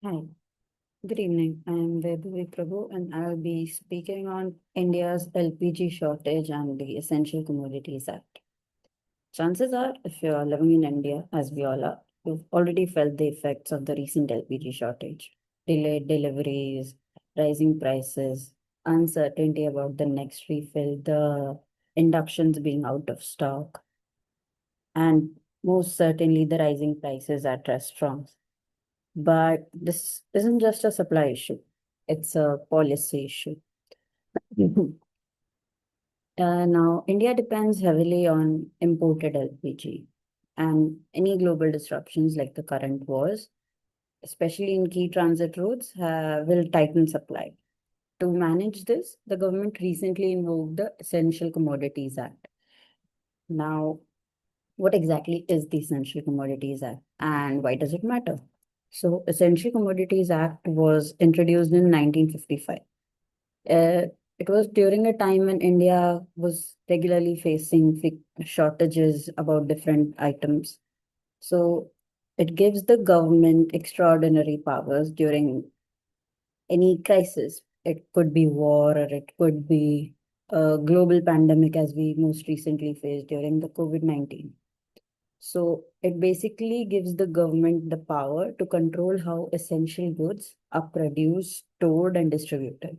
Hi, good evening. I am Vaibhavi Prabhu, and I'll be speaking on India's LPG shortage and the Essential Commodities Act. Chances are, if you are living in India, as we all are, you've already felt the effects of the recent LPG shortage. Delayed deliveries, rising prices, uncertainty about the next refill, the inductions being out of stock, and most certainly the rising prices at restaurants. But this isn't just a supply issue, it's a policy issue. Mhm. Now, India depends heavily on imported LPG, and any global disruptions like the current wars, especially in key transit routes, will tighten supply. To manage this, the government recently invoked the Essential Commodities Act. Now, what exactly is the Essential Commodities Act and why does it matter? So, Essential Commodities Act was introduced in 1955. Uh, it was during a time when India was regularly facing shortages about different items. So, it gives the government extraordinary powers during any crisis. It could be war or it could be a global pandemic, as we most recently faced during the COVID-19. So it basically gives the government the power to control how essential goods are produced, stored, and distributed.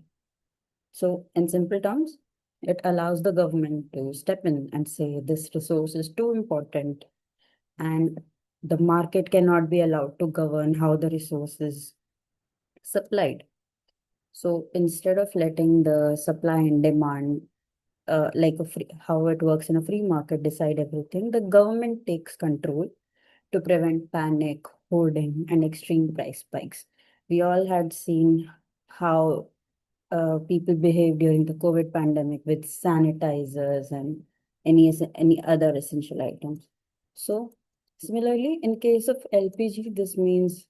So, in simple terms, it allows the government to step in and say this resource is too important, and the market cannot be allowed to govern how the resource is supplied. So, instead of letting the supply and demand, like how it works in a free market, decide everything, the government takes control to prevent panic, hoarding, and extreme price spikes. We all had seen how people behave during the COVID pandemic with sanitizers and any other essential items. So, similarly, in case of LPG, this means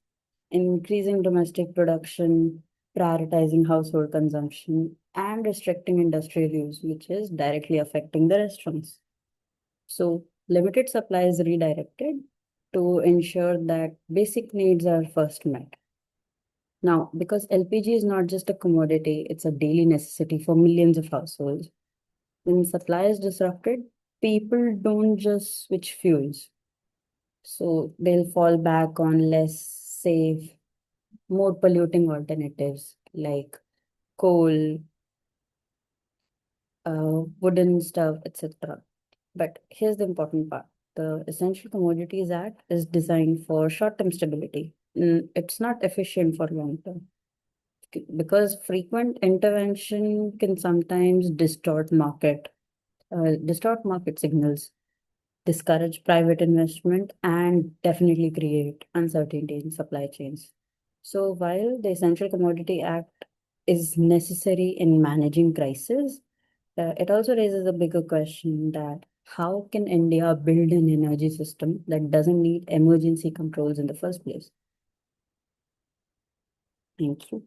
increasing domestic production, prioritizing household consumption, and restricting industrial use, which is directly affecting the restaurants. So, limited supply is redirected to ensure that basic needs are first met. Now, because LPG is not just a commodity, it's a daily necessity for millions of households. When supply is disrupted, people don't just switch fuels. So they'll fall back on less safe, more polluting alternatives like coal, wooden stuff, etc. But here's the important part. The Essential Commodities Act is designed for short-term stability. It's not efficient for long-term. Because frequent intervention can sometimes distort market signals, discourage private investment, and definitely create uncertainty in supply chains. So while the Essential Commodity Act is necessary in managing crisis, it also raises a bigger question that how can India build an energy system that doesn't need emergency controls in the first place? Thank you.